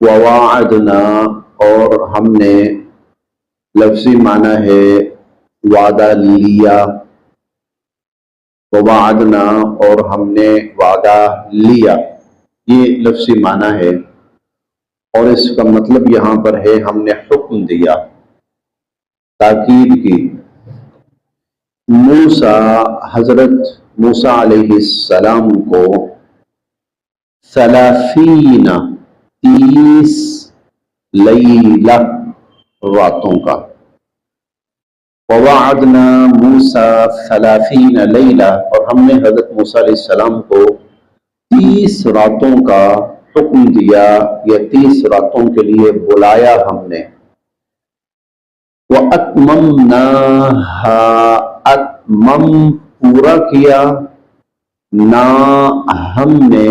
وواعدنا، اور ہم نے لفظی معنی ہے وعدہ لیا، وواعدنا اور ہم نے وعدہ لیا، یہ لفظی معنی ہے، اور اس کا مطلب یہاں پر ہے ہم نے حکم دیا، تاکید کی۔ موسیٰ، حضرت موسیٰ علیہ السلام کو 30 30 لیلہ راتوں کا، ووعدنا موسیٰ 30 لیلہ، اور ہم نے حضرت موسیٰ علیہ السلام کو 30 راتوں کا حکم دیا یا 30 راتوں کے لیے بلایا ہم نے۔ وَأَتْمَمْنَاهَا، اتمم پورا کیا، نا ہم نے،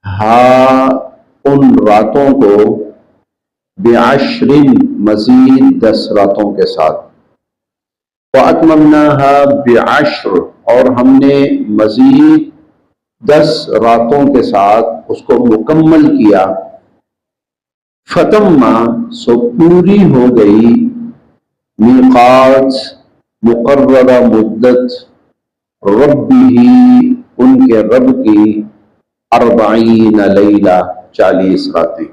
ہا ان راتوں کو، بعشر مزید 10 راتوں کے ساتھ، وَأَتْمَمْنَاهَا بعشر، اور ہم نے مزید 10 راتوں کے ساتھ اس کو مکمل کیا، فتم سو پوری ہو گئی، میقات مقررہ مدت، ربہ ان کے رب کی، 40 لیلہ 40 راتیں،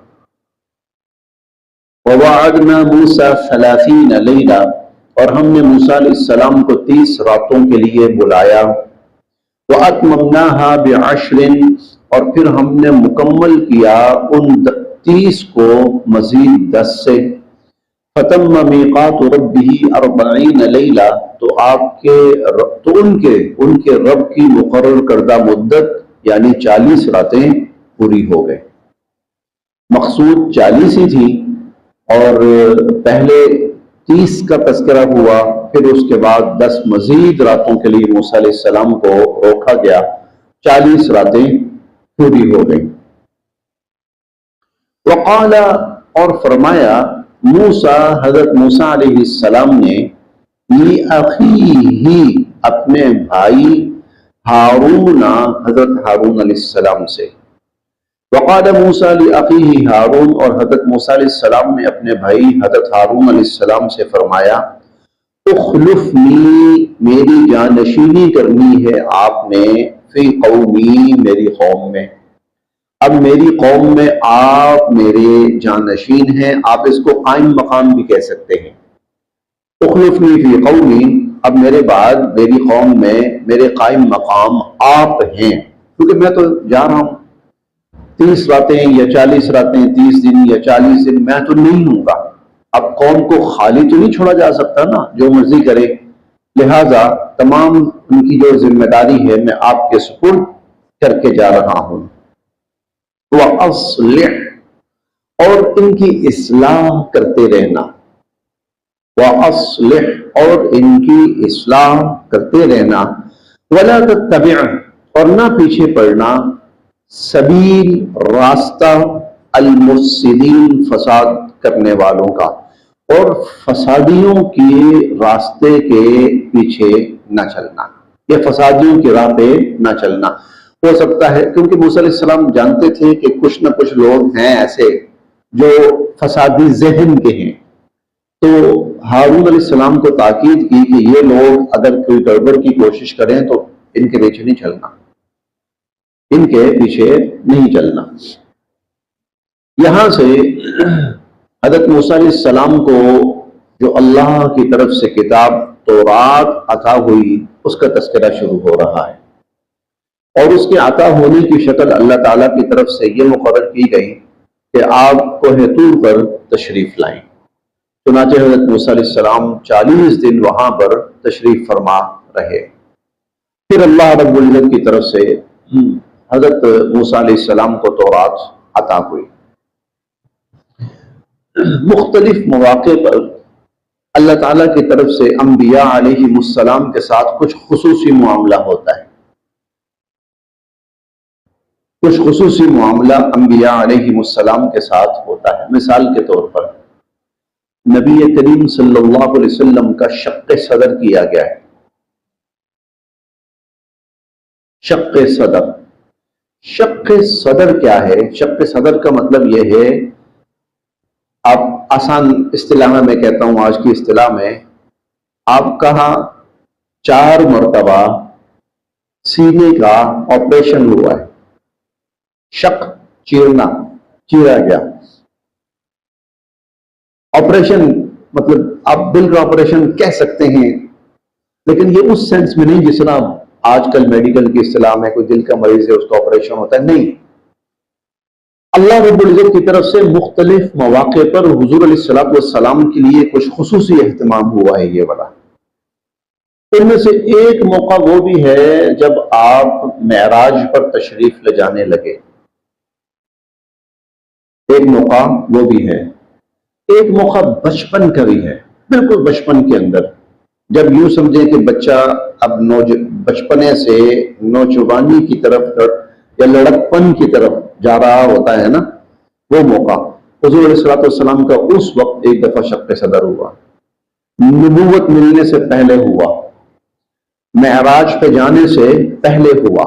ووعدنا موسیٰ 30 لیلہ، اور ہم نے موسیٰ علیہ السلام کو 30 راتوں کے لیے بلایا، وَأَتْمَمْنَاهَا بِعَشْرٍ، اور پھر ہم نے مکمل کیا ان 30 کو مزید 10 سے، فَتَمَّ مِيقَاتُ رَبِّهِ 40 لیلہ، تو ان کے رب کی مقرر کردہ مدت یعنی 40 راتیں پوری ہو گئے۔ مقصود 40 ہی تھی، اور پہلے 30 کا تذکرہ ہوا، پھر اس کے بعد 10 مزید راتوں کے لیے موسیٰ علیہ السلام کو روکا گیا، 40 راتیں پوری ہو گئیں۔ وقال، اور فرمایا، موسیٰ، حضرت موسیٰ علیہ السلام نے، لِأَخِيهِ، اپنے بھائی ہارون، حضرت ہارون علیہ السلام سے، وقال موسیٰ لِأَخِيهِ ہارون، اور حضرت موسیٰ علیہ السلام نے اپنے بھائی حضرت ہارون علیہ السلام سے فرمایا، اخلفنی، میری جانشینی کرنی ہے آپ نے، فی قومی، میری قوم میں، اب میری قوم میں آپ میرے جانشین ہیں، آپ اس کو قائم مقام بھی کہہ سکتے ہیں، اخلفنی فی قومی، اب میرے بعد میری قوم میں میرے قائم مقام آپ ہیں، کیونکہ میں تو جا رہا ہوں 30 راتیں یا 40 راتیں، 30 دن یا 40 دن، میں تو نہیں ہوں گا، اب قوم کو خالی تو نہیں چھوڑا جا سکتا نا، جو مرضی کرے، لہٰذا تمام ان کی جو ذمہ داری ہے میں آپ کے سپرد کر کے جا رہا ہوں۔ وَأَصْلِحْ، اور ان کی اصلاح کرتے رہنا، وَأَصْلِحْ، اور ان کی اصلاح کرتے رہنا، وَلَا تَتَّبِعْ، اور نہ پیچھے پڑنا، سبیل، راستہ، المفسدین، فساد کرنے والوں کا، اور فسادیوں کے راستے کے پیچھے نہ چلنا، یا فسادیوں کی راہ پہ نہ چلنا۔ ہو سکتا ہے کیونکہ موسیٰ علیہ السلام جانتے تھے کہ کچھ نہ کچھ لوگ ہیں ایسے جو فسادی ذہن کے ہیں، تو ہارون علیہ السلام کو تاکید کی کہ یہ لوگ اگر کوئی گڑبڑ کی کوشش کریں تو ان کے پیچھے نہیں چلنا، ان کے پیچھے نہیں چلنا۔ یہاں سے حضرت موسیٰ علیہ السلام کو جو اللہ کی طرف سے کتاب تورات عطا ہوئی اس کا تذکرہ شروع ہو رہا ہے، اور اس کے عطا ہونے کی شکل اللہ تعالیٰ کی طرف سے یہ مقرر کی گئی کہ آپ کوہ طور پر تشریف لائیں۔ چنانچہ حضرت موسیٰ علیہ السلام 40 دن وہاں پر تشریف فرما رہے، پھر اللہ رب العزت کی طرف سے حضرت موسیٰ علیہ السلام کو تورات عطا ہوئی۔ مختلف مواقع پر اللہ تعالیٰ کی طرف سے انبیاء علیہ السلام کے ساتھ کچھ خصوصی معاملہ ہوتا ہے، کچھ خصوصی معاملہ انبیاء علیہ السلام کے ساتھ ہوتا ہے۔ مثال کے طور پر نبی کریم صلی اللہ علیہ وسلم کا شق صدر کیا گیا ہے۔ شق صدر، شق صدر کیا ہے؟ شق صدر کا مطلب یہ ہے، آپ آسان اصطلاح میں کہتا ہوں، آج کی اصطلاح میں، آپ کا 4 مرتبہ سینے کا آپریشن ہوا ہے، شق چیرنا، چیرا گیا۔ آپریشن مطلب آپ دل کا آپریشن کہہ سکتے ہیں، لیکن یہ اس سینس میں نہیں جس طرح آج کل میڈیکل کی اصطلاح میں کوئی دل کا مریض ہے اس کا آپریشن ہوتا ہے، نہیں۔ اللہ رب العزت کی طرف سے مختلف مواقع پر حضور علیہ الصلوۃ والسلام کے لیے کچھ خصوصی اہتمام ہوا ہے، یہ بڑا۔ ان میں سے ایک موقع وہ بھی ہے جب آپ معراج پر تشریف لے جانے لگے، ایک موقع وہ بھی ہے۔ ایک موقع بچپن کا بھی ہے، بالکل بچپن کے اندر، جب یوں سمجھیں کہ بچہ اب بچپنے سے نوجوانی کی طرف یا لڑکپن کی طرف جا رہا ہوتا ہے نا، وہ موقع حضور علیہ الصلوۃ والسلام کا اس وقت ایک دفعہ شق صدر ہوا، نبوت ملنے سے پہلے ہوا، معراج پہ جانے سے پہلے ہوا۔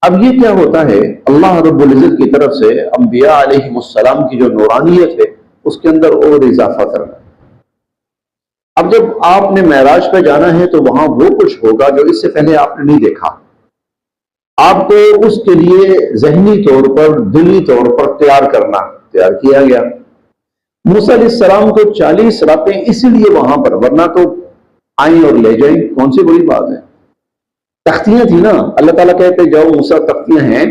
اب یہ کیا ہوتا ہے، اللہ رب العزت کی طرف سے انبیاء علیہ السلام کی جو نورانیت ہے اس کے اندر اور اضافہ کرنا۔ اب جب آپ نے معراج پہ جانا ہے تو وہاں وہ کچھ ہوگا جو اس سے پہلے آپ نے نہیں دیکھا، آپ کو اس کے لیے ذہنی طور پر، دلی طور پر تیار کیا گیا۔ موسیٰ علیہ السلام کو 40 راتیں اسی لیے وہاں پر، ورنہ تو آئیں اور لے جائیں، کون سی بڑی بات ہے۔ تختیاں تھی نا، اللہ تعالیٰ کہتے جاؤ موسیٰ تختیاں ہیں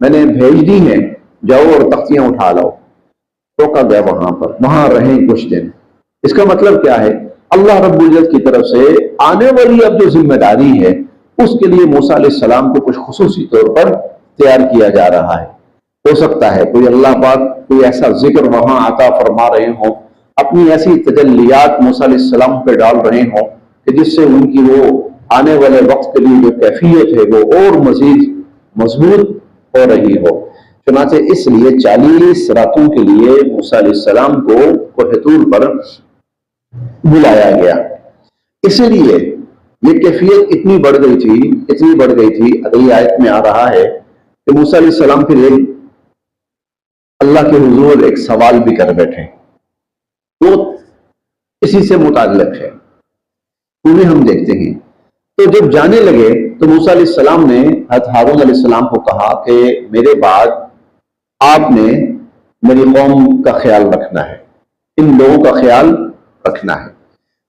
میں نے بھیج دی ہیں، جاؤ اور تختیاں اٹھا لاؤ۔ روکا گیا وہاں پر، وہاں رہیں کچھ دن۔ اس کا مطلب کیا ہے، اللہ رب العزت کی طرف سے آنے والی اب جو ذمہ داری ہے اس کے لیے موسیٰ علیہ السلام کو کچھ خصوصی طور پر تیار کیا جا رہا ہے۔ ہو سکتا ہے کوئی اللہ پاک کوئی ایسا ذکر وہاں عطا فرما رہے ہوں، اپنی ایسی تجلیات موسیٰ علیہ السلام پہ ڈال رہے ہوں کہ جس سے ان کی وہ آنے والے وقت کے لیے جو کیفیت ہے وہ اور مزید مضبوط ہو رہی ہو۔ چنانچہ اس لیے 40 راتوں کے لیے موسیٰ علیہ السلام کو کوہ طور پر بلایا گیا۔ اسی لیے یہ کیفیت اتنی بڑھ گئی تھی، اگلی آیت میں آ رہا ہے کہ موسیٰ علیہ السلام پھر اللہ کے حضور ایک سوال بھی کر بیٹھے، وہ اسی سے متعلق ہے، انہیں ہم دیکھتے ہیں۔ تو جب جانے لگے تو موسیٰ علیہ السلام نے حضرت ہارون علیہ السلام کو کہا کہ میرے بعد آپ نے میری قوم کا خیال رکھنا ہے، ان لوگوں کا خیال رکھنا ہے۔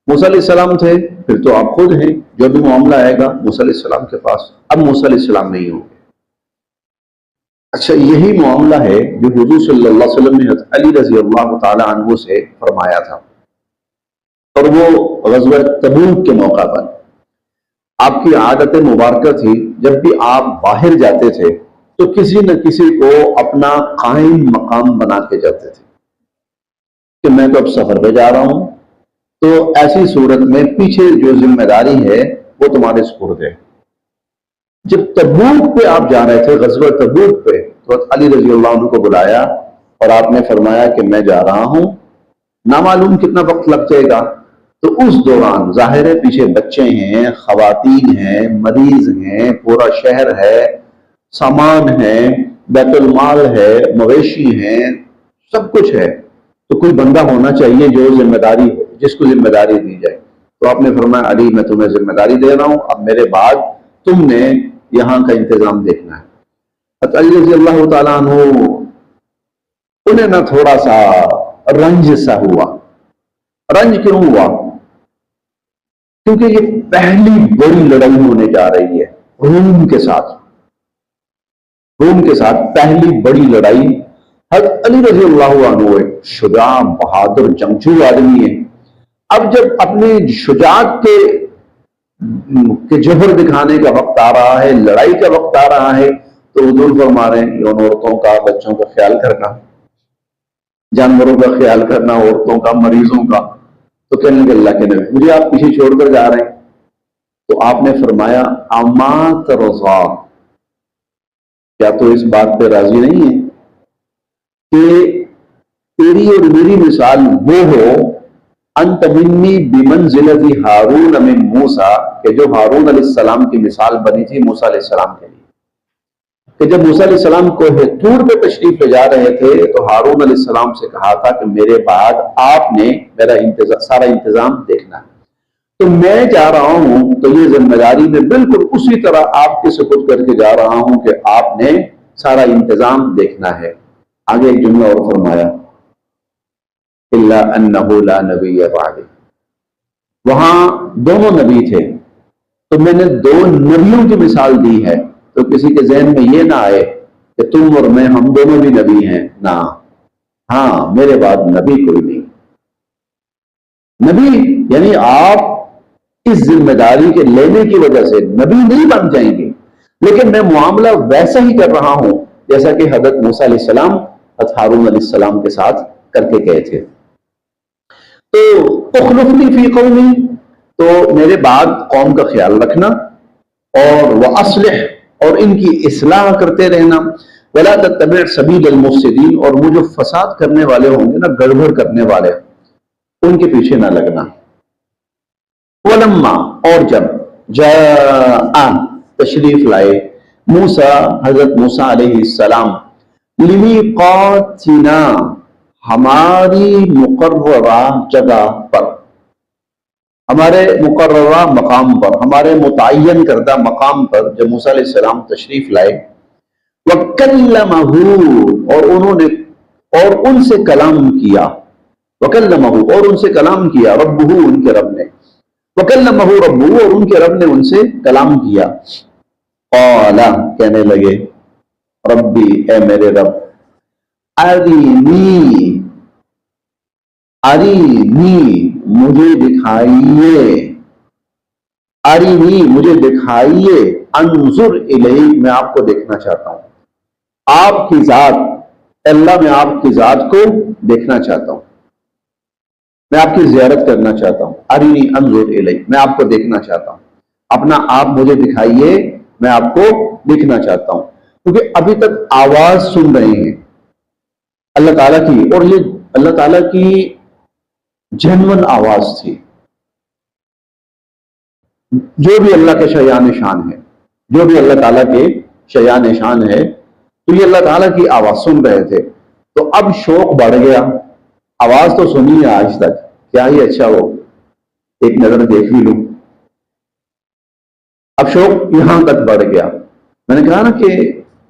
موسیٰ علیہ السلام تھے، پھر تو آپ خود ہیں، جو بھی معاملہ آئے گا موسیٰ علیہ السلام کے پاس، اب موسیٰ علیہ السلام نہیں ہوں گے۔ اچھا، یہی معاملہ ہے جو حضور صلی اللہ علیہ وسلم نے حضرت علی رضی اللہ تعالی عنہ سے فرمایا تھا، اور وہ غزوہ تبوک کے موقع پر آپ کی عادت مبارکہ تھی، جب بھی آپ باہر جاتے تھے تو کسی نہ کسی کو اپنا قائم مقام بنا کے جاتے تھے کہ میں تو اب سفر پہ جا رہا ہوں، تو ایسی صورت میں پیچھے جو ذمہ داری ہے وہ تمہارے سپرد ہے۔ جب تبوک پہ آپ جا رہے تھے، غزوہ تبوک پہ، تو علی رضی اللہ عنہ کو بلایا اور آپ نے فرمایا کہ میں جا رہا ہوں، نامعلوم کتنا وقت لگ جائے گا۔ تو اس دوران ظاہر ہے پیچھے بچے ہیں، خواتین ہیں، مریض ہیں، پورا شہر ہے، سامان ہے، بیت المال ہے، مویشی ہیں، سب کچھ ہے، تو کوئی بندہ ہونا چاہیے جو ذمہ داری ہو، جس کو ذمہ داری دی جائے۔ تو آپ نے فرمایا علی میں تمہیں ذمہ داری دے رہا ہوں، اب میرے بعد تم نے یہاں کا انتظام دیکھنا ہے۔ علی رضی اللہ تعالیٰ عنہ انہیں نہ تھوڑا سا رنج سا ہوا۔ رنج کیوں ہوا؟ کیونکہ یہ پہلی بڑی لڑائی ہونے جا رہی ہے روم کے ساتھ، روم کے ساتھ پہلی بڑی لڑائی۔ حضرت علی رضی اللہ عنہ ایک شجاع بہادر جنگجو آدمی ہے، اب جب اپنے شجاعت کے جوہر دکھانے کا وقت آ رہا ہے، لڑائی کا وقت آ رہا ہے، تو حضور فرما رہے ہیں ان عورتوں کا، بچوں کا خیال کرنا، جانوروں کا خیال کرنا، عورتوں کا، مریضوں کا۔ تو کہنے لگے اللہ کے نبی مجھے آپ پیچھے چھوڑ کر جا رہے ہیں؟ تو آپ نے فرمایا اما ترضا، کیا تو اس بات پہ راضی نہیں ہے کہ تیری اور میری مثال وہ ہو انت منی بمنزلت ہارون من موسیٰ، کہ جو ہارون علیہ السلام کی مثال بنی تھی موسیٰ علیہ السلام کے لیے، کہ جب موسیٰ علیہ السلام کوہ طور پہ تشریف لے جا رہے تھے تو ہارون علیہ السلام سے کہا تھا کہ میرے بعد آپ نے میرا سارا انتظام دیکھنا ہے، تو میں جا رہا ہوں تو یہ ذمہ داری میں بالکل اسی طرح آپ کے سپرد کر کے جا رہا ہوں کہ آپ نے سارا انتظام دیکھنا ہے۔ آگے ایک جملہ اور فرمایا، الا انہ لا نبی بعدی، وہاں دونوں نبی تھے تو میں نے دو نبیوں کی مثال دی ہے، تو کسی کے ذہن میں یہ نہ آئے کہ تم اور میں ہم دونوں بھی نبی ہیں، نہ، ہاں میرے بعد نبی کوئی نہیں۔ نبی یعنی آپ اس ذمہ داری کے لینے کی وجہ سے نبی نہیں بن جائیں گے، لیکن میں معاملہ ویسا ہی کر رہا ہوں جیسا کہ حضرت موسیٰ علیہ السلام حضرت ہارون علیہ السلام کے ساتھ کر کے گئے تھے۔ تو اخلفنی فی قومی، تو میرے بعد قوم کا خیال رکھنا، اور وَأَصْلِحْ، اور ان کی اصلاح کرتے رہنا، وَلَا تَتَّبِعْ سَبِيلَ الْمُفْسِدِينَ، اور وہ جو فساد کرنے والے ہوں گے نا، گڑبڑ کرنے والے، ان کے پیچھے نہ لگنا۔ وَلَمَّا، اور جب جاء، تشریف لائے، موسیٰ، حضرت موسیٰ علیہ السلام، لِمِيقَاتِنَا، ہماری مقررہ جگہ پر، ہمارے مقررہ مقام پر، ہمارے متعین کردہ مقام پر جب موسیٰ علیہ السلام تشریف لائے، وَكَلَّمَهُ، اور انہوں نے اور ان سے کلام کیا، وَكَلَّمَهُ، اور ان سے کلام کیا، رَبُّهُ، ان کے رب نے، وَكَلَّمَهُ رَبُّهُ، اور ان کے رب نے ان سے کلام کیا، قَالَ، کہنے لگے، ربی، اے میرے رب، ارینی، ارینی، مجھے دکھائیے، ارینی، مجھے دکھائیے، انظر الیک، میں آپ کو دیکھنا چاہتا ہوں، آپ کی ذات، اللہ میں آپ کی ذات کو دیکھنا چاہتا ہوں، میں آپ کی زیارت کرنا چاہتا ہوں، ارینی انظر الیک، میں آپ کو دیکھنا چاہتا ہوں، اپنا آپ مجھے دکھائیے، میں آپ کو دیکھنا چاہتا ہوں، کیونکہ ابھی تک آواز سن رہے ہیں اللہ تعالیٰ کی، اور یہ اللہ تعالیٰ کی جنون آواز تھی۔ جو بھی اللہ کے شایان شان ہے، جو بھی اللہ تعالیٰ کے شایان شان ہے، تو یہ اللہ تعالیٰ کی آواز سن رہے تھے، تو اب شوق بڑھ گیا، آواز تو سنی ہے آج تک، کیا ہی اچھا ہو ایک نظر دیکھ بھی لوں، اب شوق یہاں تک بڑھ گیا۔ میں نے کہا نا کہ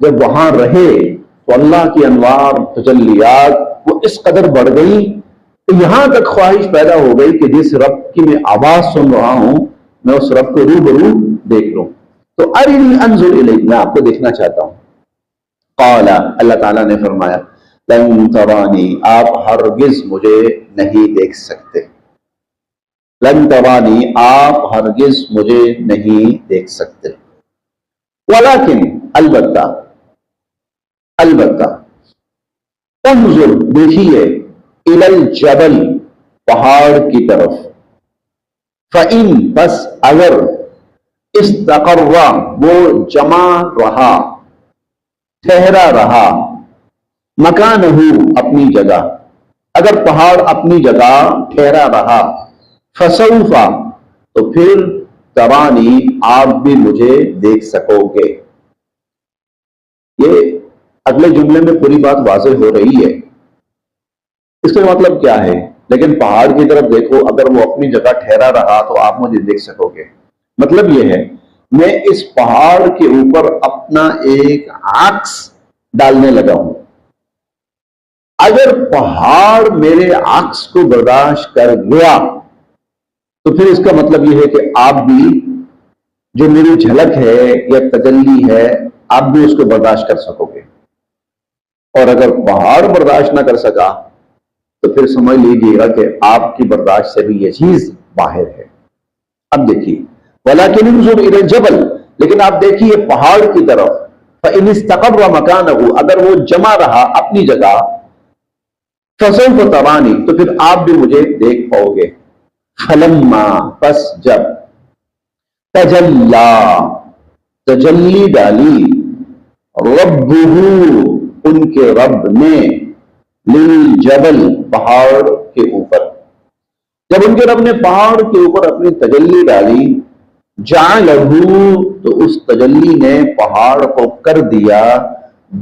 جب وہاں رہے تو اللہ کی انوار تجلیات وہ اس قدر بڑھ گئی کہ یہاں تک خواہش پیدا ہو گئی کہ جس رب کی میں آواز سن رہا ہوں میں اس رب کو روبرو دیکھ لوں۔ تو ارنی انظر الیک، میں آپ کو دیکھنا چاہتا ہوں۔ قال، اللہ تعالیٰ نے فرمایا، لن ترانی، آپ ہرگز مجھے نہیں دیکھ سکتے، لن ترانی، آپ ہرگز مجھے نہیں دیکھ سکتے، ولیکن، البتہ، البتہ، انظر، دیکھیے، الی الجبل، پہاڑ کی طرف، فإن، بس اگر، استقر، وہ جمع رہا، ٹھہرا رہا، مکانہ، اپنی جگہ، اگر پہاڑ اپنی جگہ ٹھہرا رہا، فسوف، تو پھر ترانی، آپ بھی مجھے دیکھ سکو گے۔ یہ اگلے جملے میں پوری بات واضح ہو رہی ہے، اس کا مطلب کیا ہے؟ لیکن پہاڑ کی طرف دیکھو، اگر وہ اپنی جگہ ٹھہرا رہا تو آپ مجھے دیکھ سکو گے، مطلب یہ ہے میں اس پہاڑ کے اوپر اپنا ایک عکس ڈالنے لگا ہوں، اگر پہاڑ میرے عکس کو برداشت کر گیا تو پھر اس کا مطلب یہ ہے کہ آپ بھی جو میری جھلک ہے یا تجلی ہے آپ بھی اس کو برداشت کر سکو گے، اور اگر پہاڑ برداشت نہ کر سکا تو پھر سمجھ لیجیے گا کہ آپ کی برداشت سے بھی یہ چیز باہر ہے۔ اب دیکھیے، ولیکن انظر الی الجبل، لیکن آپ دیکھیے پہاڑ کی طرف، فإن استقر مکانہ، اگر وہ جمع رہا اپنی جگہ، فسوف ترانی، تو پھر آپ بھی مجھے دیکھ پاؤ گے، فلما، پس جب، تجلی، تجلی ڈالی، ربہ، ان کے رب نے، للجبل، پہاڑ کے اوپر، جب ان کے رب نے پہاڑ کے اوپر اپنی تجلی ڈالی، جعلہ، تو اس تجلی نے پہاڑ کو کر دیا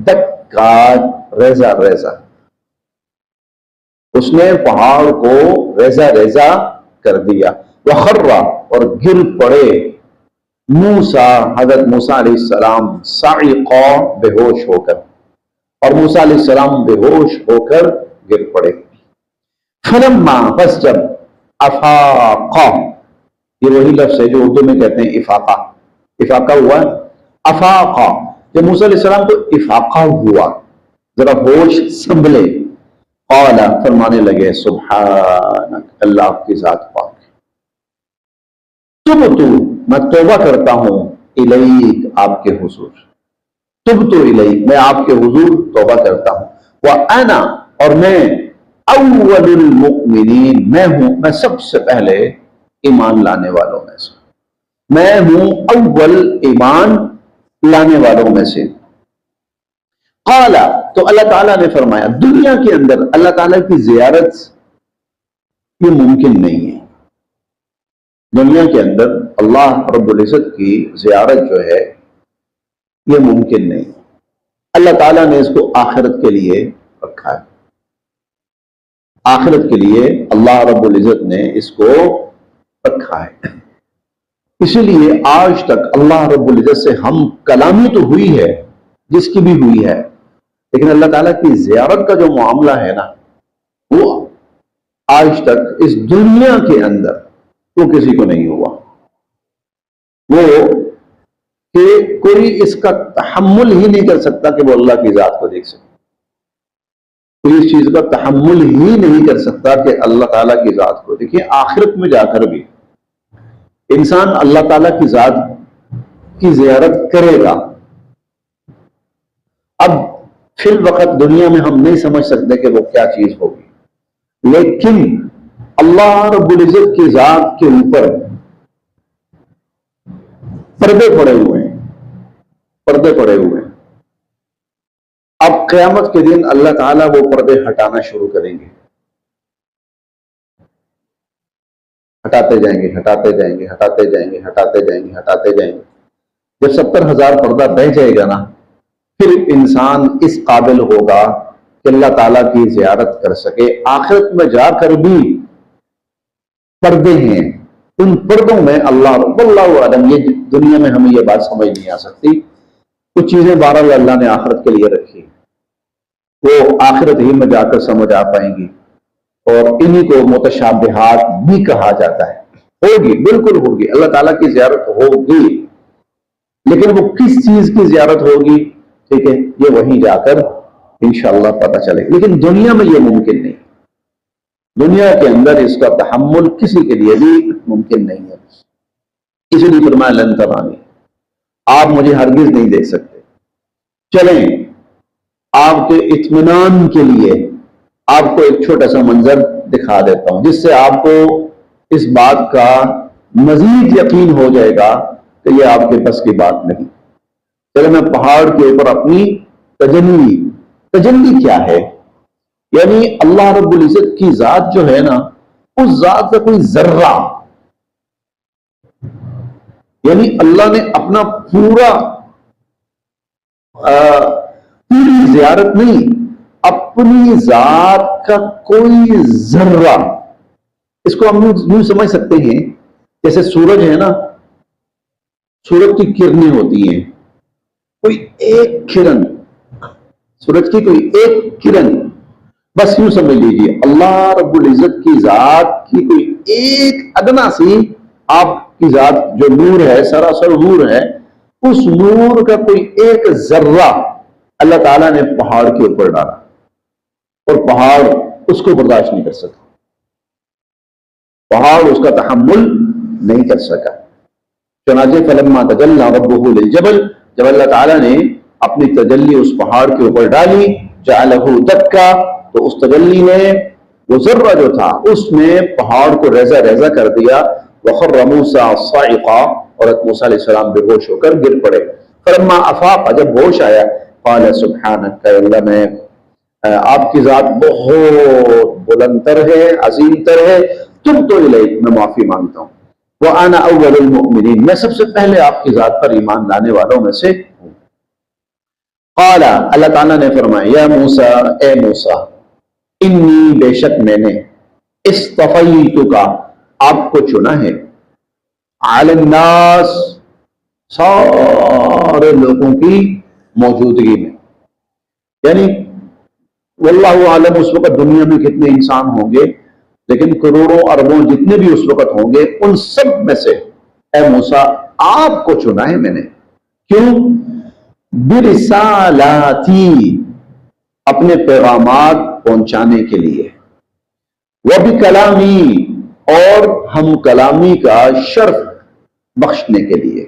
دکا، ریزہ ریزہ، اس نے پہاڑ کو ریزہ ریزہ کر دیا۔ وخر، اور گر پڑے، موسیٰ، حضرت موسیٰ علیہ السلام، صاعقا، بے ہوش ہو کر، اور موسیٰ علیہ السلام بے ہوش ہو کر گر پڑے۔ فلما، بس جب، افاقا، یہ وہی لفظ ہے جو اردو میں کہتے ہیں افاقہ، افاقہ ہوا، افاقہ، جب موسیٰ علیہ السلام کو افاقہ ہوا، ذرا ہوش سنبھلے، قال، فرمانے لگے، سبحانک، اللہ آپ کی ذات پاک، تبت، میں توبہ کرتا ہوں، الیک، آپ کے حضور، تبت الیک، میں آپ کے حضور توبہ کرتا ہوں، وانا، اور میں، اول المؤمنین، میں سب سے پہلے ایمان لانے والوں میں سے، میں ہوں اول ایمان لانے والوں میں سے۔ قال، تو اللہ تعالیٰ نے فرمایا، دنیا کے اندر اللہ تعالیٰ کی زیارت یہ ممکن نہیں ہے، دنیا کے اندر اللہ رب العزت کی زیارت جو ہے یہ ممکن نہیں، اللہ تعالیٰ نے اس کو آخرت کے لیے رکھا ہے، آخرت کے لیے اللہ رب العزت نے اس کو رکھا ہے۔ اسی لیے آج تک اللہ رب العزت سے ہم کلامی تو ہوئی ہے، جس کی بھی ہوئی ہے، لیکن اللہ تعالیٰ کی زیارت کا جو معاملہ ہے نا، وہ آج تک اس دنیا کے اندر وہ کسی کو نہیں ہوا، وہ کہ کوئی اس کا تحمل ہی نہیں کر سکتا کہ وہ اللہ کی ذات کو دیکھ سکے، کوئی اس چیز کا تحمل ہی نہیں کر سکتا کہ اللہ تعالیٰ کی ذات کو دیکھیں۔ آخرت میں جا کر بھی انسان اللہ تعالیٰ کی ذات کی زیارت کرے گا، اب فی الوقت دنیا میں ہم نہیں سمجھ سکتے کہ وہ کیا چیز ہوگی، لیکن اللہ رب العزت کی ذات کے اوپر پردے پڑے ہوئے ہیں، پردے پڑے ہوئے ہیں۔ اب قیامت کے دن اللہ تعالیٰ وہ پردے ہٹانا شروع کریں گے، ہٹاتے جائیں گے، ہٹاتے جائیں گے، ہٹاتے جائیں گے، ہٹاتے جائیں گے، ہٹاتے جائیں گے۔ جب 70,000 پردہ بہ جائے گا نا، پھر انسان اس قابل ہوگا کہ اللہ تعالیٰ کی زیارت کر سکے۔ آخرت میں جا کر بھی پردے ہیں، ان پردوں میں اللہ عالم، یہ دنیا میں ہمیں یہ بات سمجھ نہیں آ سکتی، کچھ چیزیں بہرحال اللہ نے آخرت کے لیے رکھی، وہ آخرت ہی میں جا کر سمجھ آ پائیں گی، اور انہی کو متشابہات بھی کہا جاتا ہے۔ ہوگی، بالکل ہوگی، اللہ تعالیٰ کی زیارت ہوگی، لیکن وہ کس چیز کی زیارت ہوگی، ٹھیک ہے، یہ وہیں جا کر انشاءاللہ پتہ چلے گا، لیکن دنیا میں یہ ممکن نہیں، دنیا کے اندر اس کا تحمل کسی کے لیے بھی ممکن نہیں ہے۔ اس لیے فرمایا لن ترانی، آپ مجھے ہرگز نہیں دیکھ سکتے۔ چلیں آپ کے اطمینان کے لیے آپ کو ایک چھوٹا سا منظر دکھا دیتا ہوں، جس سے آپ کو اس بات کا مزید یقین ہو جائے گا کہ یہ آپ کے بس کی بات نہیں۔ چلے میں پہاڑ کے اوپر اپنی تجلی کیا ہے، یعنی اللہ رب العزت کی ذات جو ہے نا، اس ذات کا کوئی ذرہ، یعنی اللہ نے اپنا پوری زیارت نہیں، اپنی ذات کا کوئی ذرہ، اس کو ہم یوں سمجھ سکتے ہیں جیسے سورج ہے نا، سورج کی کرنیں ہوتی ہیں، کوئی ایک کرن، سورج کی کوئی ایک کرن، بس یوں سمجھ لیجیے اللہ رب العزت کی ذات کی کوئی ایک ادنا سی، آپ کی ذات جو نور ہے، سراسر نور ہے، اس نور کا کوئی ایک ذرہ اللہ تعالیٰ نے پہاڑ کے اوپر ڈالا، اور پہاڑ اس کو برداشت نہیں کر سکا، پہاڑ اس کا تحمل نہیں کر سکا۔ چنانچہ فلما تجلی ربہ للجبل، جب اللہ تعالیٰ نے اپنی تجلی اس پہاڑ کے اوپر ڈالی، جعلہ دکا، تو اس تجلی نے وہ ذرہ جو تھا اس نے پہاڑ کو ریزہ ریزہ کر دیا۔ وخر موسیٰ صاعقا، اور موسیٰ علیہ السلام بے ہوش ہو کر گر پڑے۔ فلما افاق، جب ہوش آیا، قال سبحانک، اللہ میں آپ کی ذات بہت بلند تر ہے، عظیم تر ہے، تبت الیک، میں معافی مانگتا ہوں، وَأَنَا أَوَّلُ الْمُؤْمِنِينَ، میں سب سے پہلے آپ کی ذات پر ایمان لانے والوں میں سے ہوں۔ قال، اللہ تعالیٰ نے فرمایا، یا موسیٰ، اے موسیٰ، انی، بے شک میں نے، اصطفیتک، آپ کو چنا ہے، علی الناس، سارے لوگوں کی موجودگی میں، یعنی واللہ عالم اس وقت دنیا میں کتنے انسان ہوں گے، لیکن کروڑوں اربوں جتنے بھی اس وقت ہوں گے، ان سب میں سے اے موسیٰ آپ کو چنا ہے میں نے، کیوں؟ برسالاتی، اپنے پیغامات پہنچانے کے لیے، وبکلامی، اور ہم کلامی کا شرف بخشنے کے لیے،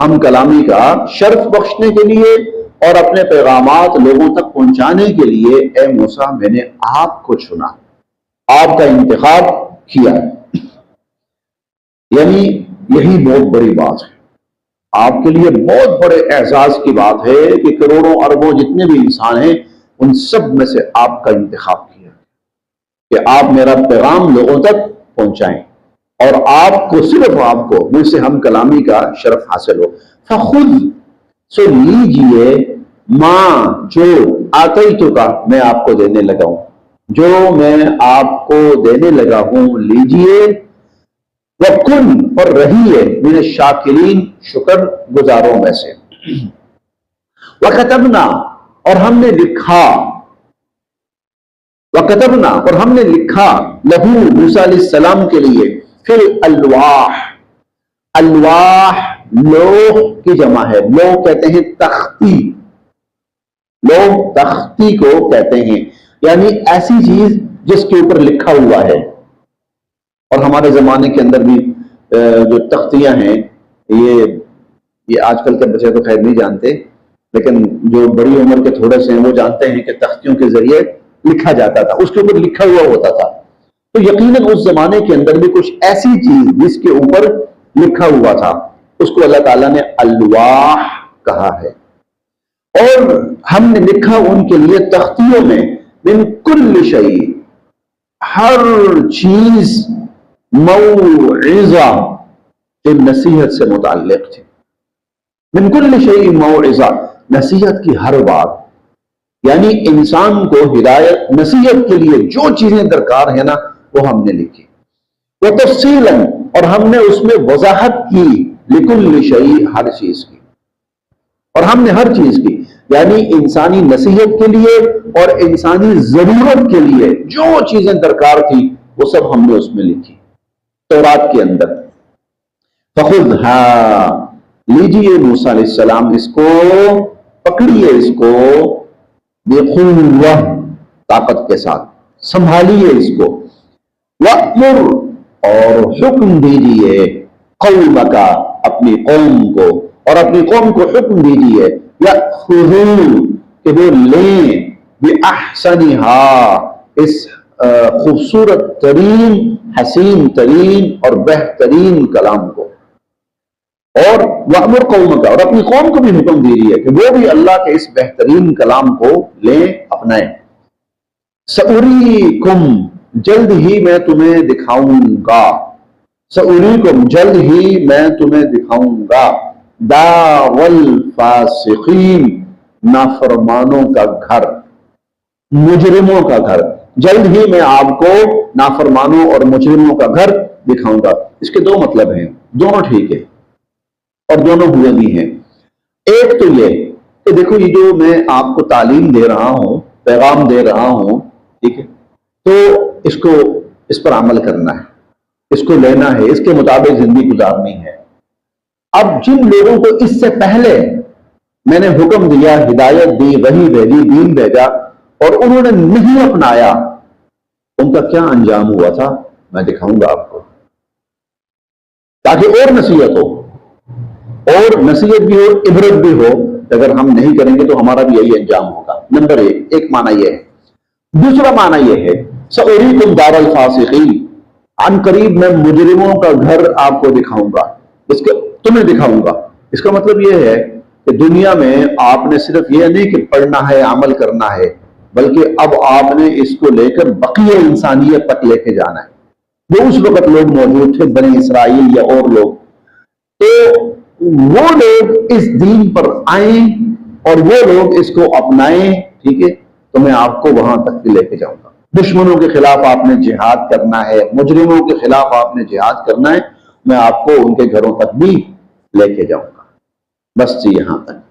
ہم کلامی کا شرف بخشنے کے لیے اور اپنے پیغامات لوگوں تک پہنچانے کے لیے اے موسیٰ میں نے آپ کو چنا، آپ کا انتخاب کیا، یعنی یہی بہت بڑی بات ہے، آپ کے لیے بہت بڑے اعزاز کی بات ہے کہ کروڑوں اربوں جتنے بھی انسان ہیں ان سب میں سے آپ کا انتخاب کیا کہ آپ میرا پیغام لوگوں تک پہنچائیں، اور آپ کو، صرف آپ کو مجھ سے ہم کلامی کا شرف حاصل ہو۔ فخذ، سو لیجئے، ماں، جو، آتیتک، میں آپ کو دینے لگا ہوں، جو میں آپ کو دینے لگا ہوں لیجئے، وَكُنْ، اور رہیے، من الشاکرین، شکر گزاروں میں سے، وَكَتَبْنَا، اور ہم نے لکھا، وَكَتَبْنَا، اور ہم نے لکھا، لہو، موسیٰ علیہ السلام کے لیے، فی الالواح، الواح لوح کی جمع ہے، لوح کہتے ہیں تختی، لوح تختی کو کہتے ہیں، یعنی ایسی چیز جس کے اوپر لکھا ہوا ہے، اور ہمارے زمانے کے اندر بھی جو تختیاں ہیں، یہ آج کل کے بچے تو خیر نہیں جانتے، لیکن جو بڑی عمر کے تھوڑے سے ہیں وہ جانتے ہیں کہ تختیوں کے ذریعے لکھا جاتا تھا، اس کے اوپر لکھا ہوا ہوتا تھا، تو یقیناً اس زمانے کے اندر بھی کچھ ایسی چیز جس کے اوپر لکھا ہوا تھا، اس کو اللہ تعالیٰ نے الواح کہا ہے، اور ہم نے لکھا ان کے لیے تختیوں میں، من کل شیء، ہر چیز، موعظہ، جو نصیحت سے متعلق تھی، من کل شیء موعظہ، نصیحت کی ہر بات، یعنی انسان کو ہدایت، نصیحت کے لیے جو چیزیں درکار ہیں نا وہ ہم نے لکھی، وہ تفصیلا، اور ہم نے اس میں وضاحت کی، لکل شیء، ہر چیز کی، اور ہم نے ہر چیز کی، یعنی انسانی نصیحت کے لیے اور انسانی ضرورت کے لیے جو چیزیں درکار تھی وہ سب ہم نے اس میں لکھی، تورات کے اندر۔ فخذھا، لیجئے موسیٰ علیہ السلام اس کو، پکڑیے اس کو، بقوہ، طاقت کے ساتھ، سنبھالیے اس کو، وَأْمُرْ، اور حکم دیجئے، قومک، اپنی قوم کو، اور اپنی قوم کو حکم دیجئے، یأخذوا، کہ وہ لیں، بِأَحْسَنِهَا، اس خوبصورت ترین، حسین ترین اور بہترین کلام کو، اور وَأْمُرْ قَوْمَكَ، اور اپنی قوم کو بھی حکم دیجئے کہ وہ بھی اللہ کے اس بہترین کلام کو لیں، اپنائیں۔ سَأُرِيكُمْ، جلد ہی میں تمہیں دکھاؤں گا، سَأُرِيكُمْ، جلد ہی میں تمہیں دکھاؤں گا، دَارَ الْفَاسِقِينَ، نافرمانوں کا گھر، مجرموں کا گھر، جلد ہی میں آپ کو نافرمانوں اور مجرموں کا گھر دکھاؤں گا۔ اس کے دو مطلب ہیں، دونوں ٹھیک ہے اور دونوں ہوئے بھی ہیں۔ ایک تو یہ کہ دیکھو، یہ جو میں آپ کو تعلیم دے رہا ہوں، پیغام دے رہا ہوں، ٹھیک ہے، تو اس پر عمل کرنا ہے، اس کو لینا ہے، اس کے مطابق زندگی گزارنی ہے۔ اب جن لوگوں کو اس سے پہلے میں نے حکم دیا، ہدایت دی، وحی بھیجی، دین بھیجا، اور انہوں نے نہیں اپنایا، ان کا کیا انجام ہوا تھا میں دکھاؤں گا آپ کو، تاکہ اور نصیحت ہو، اور نصیحت بھی ہو، عبرت بھی ہو۔ اگر ہم نہیں کریں گے تو ہمارا بھی یہی انجام ہوگا۔ نمبر ایک معنی یہ ہے۔ دوسرا معنی یہ ہے، سأریکم دار الفاسقین، عن قریب میں مجرموں کا گھر آپ کو دکھاؤں گا، تمہیں دکھاؤں گا۔ اس کا مطلب یہ ہے کہ دنیا میں آپ نے صرف یہ نہیں کہ پڑھنا ہے، عمل کرنا ہے، بلکہ اب آپ نے اس کو لے کر بقیہ انسانیت تک لے کے جانا ہے۔ جو اس وقت لوگ موجود تھے، بنی اسرائیل یا اور لوگ، تو وہ لوگ اس دین پر آئیں اور وہ لوگ اس کو اپنائیں، ٹھیک ہے، تو میں آپ کو وہاں تک بھی لے کے جاؤں گا۔ دشمنوں کے خلاف آپ نے جہاد کرنا ہے، مجرموں کے خلاف آپ نے جہاد کرنا ہے، میں آپ کو ان کے گھروں تک بھی لے کے جاؤں گا۔ بس جی یہاں تک۔